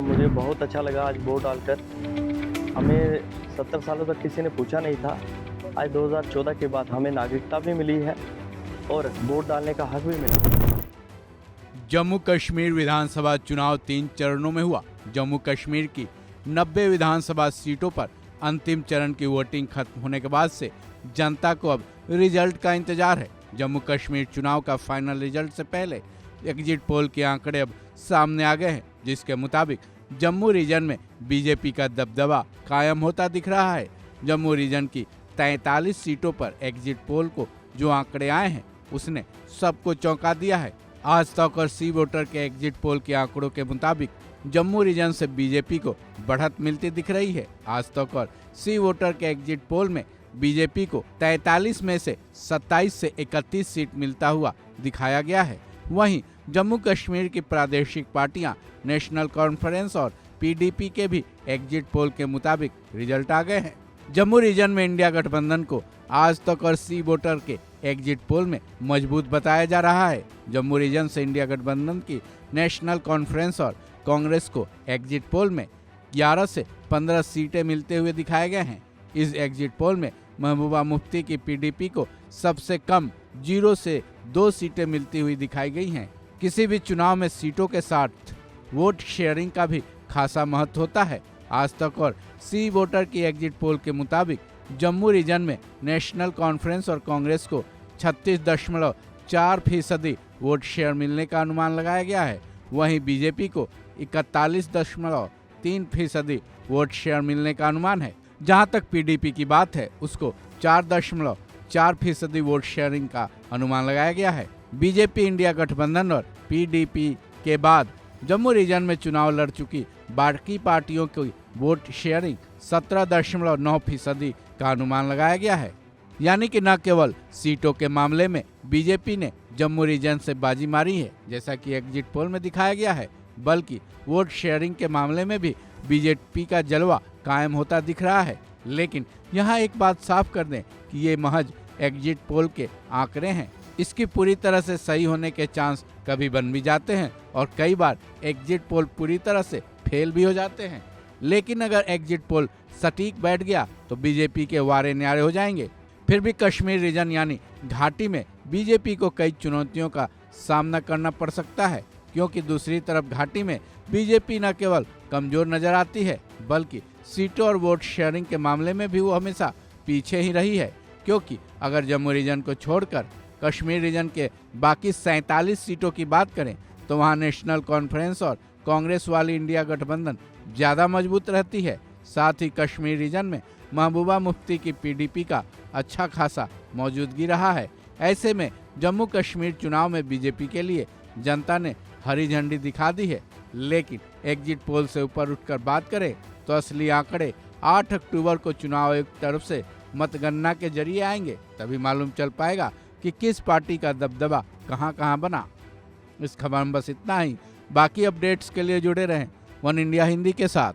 मुझे बहुत अच्छा लगा आज वोट डालकर। हमें 70 सालों तक किसी ने पूछा नहीं था। आज 2014 के बाद हमें नागरिकता भी मिली है और वोट डालने का हक भी मिला। जम्मू कश्मीर विधानसभा चुनाव 3 चरणों में हुआ। जम्मू कश्मीर की 90 विधानसभा सीटों पर अंतिम चरण की वोटिंग खत्म होने के बाद से जनता को अब रिजल्ट का इंतजार है। जम्मू कश्मीर चुनाव का फाइनल रिजल्ट से पहले एग्जिट पोल के आंकड़े अब सामने आ गए हैं, जिसके मुताबिक जम्मू रीजन में बीजेपी का दबदबा कायम होता दिख रहा है। जम्मू रीजन की 43 सीटों पर एग्जिट पोल को जो आंकड़े आए हैं उसने सबको चौंका दिया है। आज तक और सी वोटर के एग्जिट पोल के आंकड़ों के मुताबिक जम्मू रीजन से बीजेपी को बढ़त मिलती दिख रही है। आज तक और सी वोटर के एग्जिट पोल में बीजेपी को 43 में से 27 से 31 सीट मिलता हुआ दिखाया गया है। वहीं जम्मू कश्मीर की प्रादेशिक पार्टियां नेशनल कॉन्फ्रेंस और पीडीपी के भी एग्जिट पोल के मुताबिक रिजल्ट आ गए हैं। जम्मू रीजन में इंडिया गठबंधन को आज तक और सी वोटर के एग्जिट पोल में मजबूत बताया जा रहा है। जम्मू रीजन से इंडिया गठबंधन की नेशनल कॉन्फ्रेंस और कांग्रेस को एग्जिट पोल में 11 से 15 सीटें मिलते हुए दिखाए गए हैं। इस एग्जिट पोल में महबूबा मुफ्ती की पीडीपी को सबसे कम 0 से 2 सीटें मिलती हुई दिखाई गई हैं। किसी भी चुनाव में सीटों के साथ वोट शेयरिंग का भी खासा महत्व होता है। आज तक और सी वोटर की एग्जिट पोल के मुताबिक जम्मू रीजन में नेशनल कॉन्फ्रेंस और कांग्रेस को 36.4% वोट शेयर मिलने का अनुमान लगाया गया है। वहीं बीजेपी को 41.3% वोट शेयर मिलने का अनुमान है। जहां तक पीडीपी की बात है, उसको 4.4% वोट शेयरिंग का अनुमान लगाया गया है। बीजेपी इंडिया गठबंधन और पीडीपी के बाद जम्मू रीजन में चुनाव लड़ चुकी बाकी पार्टियों की वोट शेयरिंग 17.9% का अनुमान लगाया गया है। यानी कि न केवल सीटों के मामले में बीजेपी ने जम्मू रीजन से बाजी मारी है, जैसा कि एग्जिट पोल में दिखाया गया है, बल्कि वोट शेयरिंग के मामले में भी बीजेपी का जलवा कायम होता दिख रहा है। लेकिन यहाँ एक बात साफ कर दें कि ये महज एग्जिट पोल के आंकड़े हैं। इसकी पूरी तरह से सही होने के चांस कभी बन भी जाते हैं और कई बार एग्जिट पोल पूरी तरह से फेल भी हो जाते हैं। लेकिन अगर एग्जिट पोल सटीक बैठ गया तो बीजेपी के वारे न्यारे हो जाएंगे। फिर भी कश्मीर रीजन यानी घाटी में बीजेपी को कई चुनौतियों का सामना करना पड़ सकता है, क्योंकि दूसरी तरफ घाटी में बीजेपी न केवल कमजोर नजर आती है, बल्कि सीटों और वोट शेयरिंग के मामले में भी वो हमेशा पीछे ही रही है। क्योंकि अगर जम्मू रीजन को छोड़कर कश्मीर रीजन के बाकी 47 सीटों की बात करें तो वहां नेशनल कॉन्फ्रेंस और कांग्रेस वाली इंडिया गठबंधन ज़्यादा मजबूत रहती है। साथ ही कश्मीर रीजन में महबूबा मुफ्ती की पीडीपी का अच्छा खासा मौजूदगी रहा है। ऐसे में जम्मू कश्मीर चुनाव में बीजेपी के लिए जनता ने हरी झंडी दिखा दी है। लेकिन एग्जिट पोल से ऊपर उठकर बात करें तो असली आंकड़े 8 अक्टूबर को चुनाव आयोग की तरफ से मतगणना के जरिए आएंगे। तभी मालूम चल पाएगा कि किस पार्टी का दबदबा कहां बना। इस खबर में बस इतना ही। बाकी अपडेट्स के लिए जुड़े रहें वन इंडिया हिंदी के साथ।